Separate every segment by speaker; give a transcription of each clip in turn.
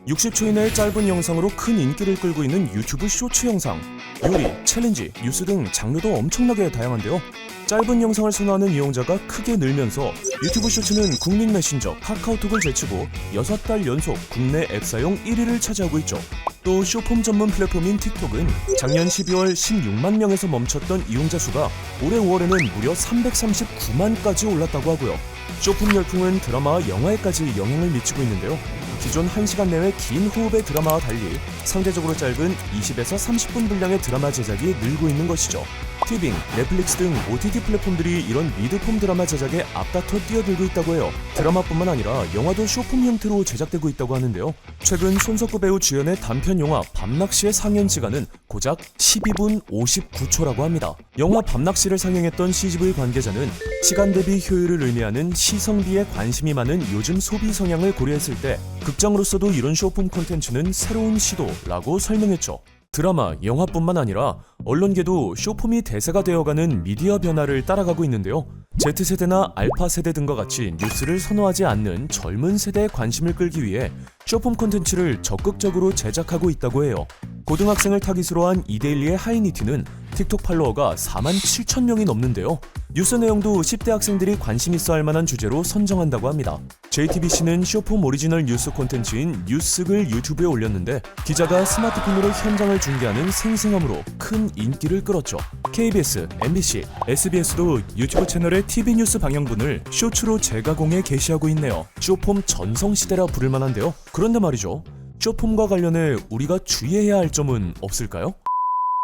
Speaker 1: 60초 이내의 짧은 영상으로 큰 인기를 끌고 있는 유튜브 쇼츠 영상. 요리, 챌린지, 뉴스 등 장르도 엄청나게 다양한데요. 짧은 영상을 선호하는 이용자가 크게 늘면서 유튜브 쇼츠는 국민 메신저 카카오톡을 제치고 6달 연속 국내 앱 사용 1위를 차지하고 있죠. 또 쇼폼 전문 플랫폼인 틱톡은 작년 12월 16만 명에서 멈췄던 이용자 수가 올해 5월에는 무려 339만까지 올랐다고 하고요. 쇼폼 열풍은 드라마와 영화에까지 영향을 미치고 있는데요. 기존 1시간 내외 긴 호흡의 드라마와 달리 상대적으로 짧은 20에서 30분 분량의 드라마 제작이 늘고 있는 것이죠. 티빙, 넷플릭스 등 OTT 플랫폼들이 이런 미드폼 드라마 제작에 앞다퉈 뛰어들고 있다고 해요. 드라마뿐만 아니라 영화도 쇼폼 형태로 제작되고 있다고 하는데요. 최근 손석구 배우 주연의 단편 영화 밤낚시의 상영 시간은 고작 12분 59초라고 합니다. 영화 밤낚시를 상영했던 CGV 관계자는 시간 대비 효율을 의미하는 시성비에 관심이 많은 요즘 소비 성향을 고려했을 때 극장으로서도 이런 쇼폼 콘텐츠는 새로운 시도라고 설명했죠. 드라마, 영화뿐만 아니라 언론계도 쇼폼이 대세가 되어가는 미디어 변화를 따라가고 있는데요. Z세대나 알파세대 등과 같이 뉴스를 선호하지 않는 젊은 세대의 관심을 끌기 위해 쇼폼 콘텐츠를 적극적으로 제작하고 있다고 해요. 고등학생을 타깃으로 한 이데일리의 하이니티는 틱톡 팔로워가 4만 7천 명이 넘는데요. 뉴스 내용도 10대 학생들이 관심 있어 할 만한 주제로 선정한다고 합니다. JTBC는 쇼폼 오리지널 뉴스 콘텐츠인 뉴스글 유튜브에 올렸는데 기자가 스마트폰으로 현장을 중계하는 생생함으로 큰 인기를 끌었죠. KBS, MBC, SBS도 유튜브 채널의 TV 뉴스 방영분을 쇼츠로 재가공해 게시하고 있네요. 쇼폼 전성시대라 부를 만한데요. 그런데 말이죠. 쇼폼과 관련해 우리가 주의해야 할 점은 없을까요?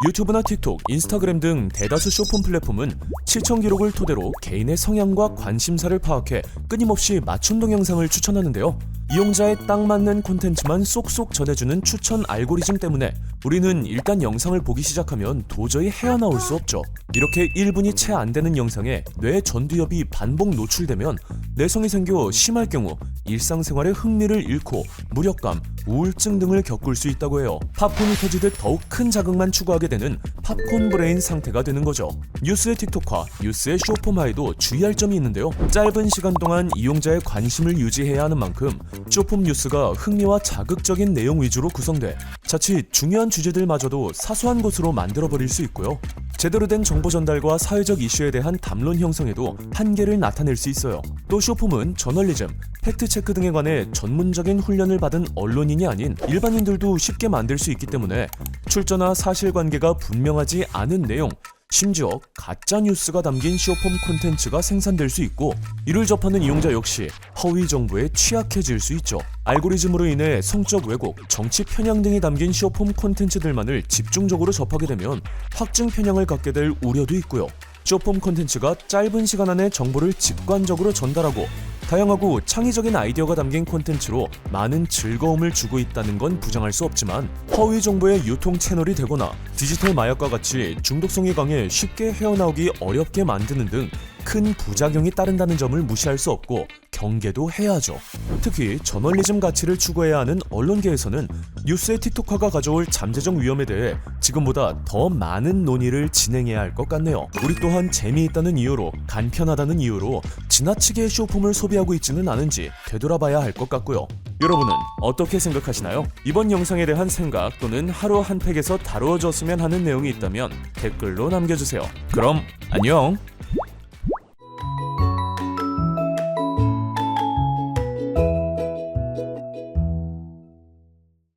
Speaker 1: 유튜브나 틱톡, 인스타그램 등 대다수 쇼폼 플랫폼은 시청 기록을 토대로 개인의 성향과 관심사를 파악해 끊임없이 맞춤 동영상을 추천하는데요. 이용자에 딱 맞는 콘텐츠만 쏙쏙 전해주는 추천 알고리즘 때문에 우리는 일단 영상을 보기 시작하면 도저히 헤어나올 수 없죠. 이렇게 1분이 채 안 되는 영상에 뇌 전두엽이 반복 노출되면 내성이 생겨 심할 경우 일상생활의 흥미를 잃고 무력감, 우울증 등을 겪을 수 있다고 해요. 팝콘이 터지듯 더욱 큰 자극만 추구하게 되는 팝콘 브레인 상태가 되는 거죠. 뉴스의 틱톡화, 뉴스의 쇼폼화에도 주의할 점이 있는데요. 짧은 시간 동안 이용자의 관심을 유지해야 하는 만큼 쇼폼 뉴스가 흥미와 자극적인 내용 위주로 구성돼 자칫 중요한 주제들마저도 사소한 것으로 만들어버릴 수 있고요. 제대로 된 정보 전달과 사회적 이슈에 대한 담론 형성에도 한계를 나타낼 수 있어요. 또 쇼폼은 저널리즘, 팩트체크 등에 관해 전문적인 훈련을 받은 언론인이 아닌 일반인들도 쉽게 만들 수 있기 때문에 출처나 사실관계가 분명하지 않은 내용, 심지어 가짜 뉴스가 담긴 쇼폼 콘텐츠가 생산될 수 있고 이를 접하는 이용자 역시 허위 정보에 취약해질 수 있죠. 알고리즘으로 인해 성적 왜곡, 정치 편향 등이 담긴 쇼폼 콘텐츠들만을 집중적으로 접하게 되면 확증 편향을 갖게 될 우려도 있고요. 쇼폼 콘텐츠가 짧은 시간 안에 정보를 직관적으로 전달하고 다양하고 창의적인 아이디어가 담긴 콘텐츠로 많은 즐거움을 주고 있다는 건 부정할 수 없지만 허위 정보의 유통 채널이 되거나 디지털 마약과 같이 중독성이 강해 쉽게 헤어나오기 어렵게 만드는 등 큰 부작용이 따른다는 점을 무시할 수 없고 경계도 해야 하죠. 특히 저널리즘 가치를 추구해야 하는 언론계에서는 뉴스의 틱톡화가 가져올 잠재적 위험에 대해 지금보다 더 많은 논의를 진행해야 할 것 같네요. 우리 또한 재미있다는 이유로, 간편하다는 이유로 지나치게 쇼폼을 소비하고 있지는 않은지 되돌아봐야 할 것 같고요. 여러분은 어떻게 생각하시나요? 이번 영상에 대한 생각 또는 하루 한 팩에서 다루어졌으면 하는 내용이 있다면 댓글로 남겨주세요. 그럼 안녕!